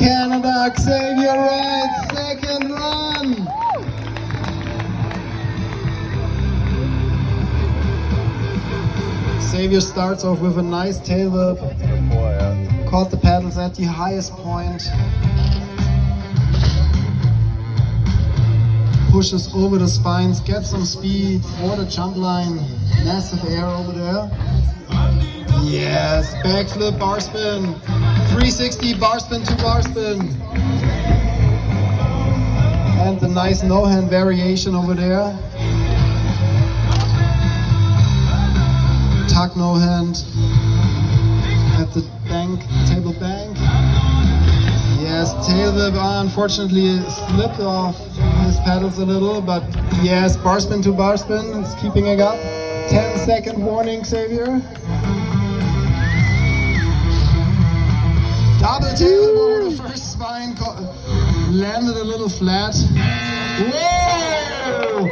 Canada, Xavier Wright, second run. Xavier starts off with a nice tail whip. Caught the pedals at the highest point. Pushes over the spines, gets some speed for the jump line. Massive air over there. Yes, backflip, bar spin. 360 bar spin to bar spin. And the nice no-hand variation over there. Tuck no-hand at the bank, table bank. Yes, tail whip, unfortunately slipped off his pedals a little, but yes, bar spin to bar spin, he's keeping it up. 10-second warning, Xavier. Double tail whip over the first spine, landed a little flat. Whoa!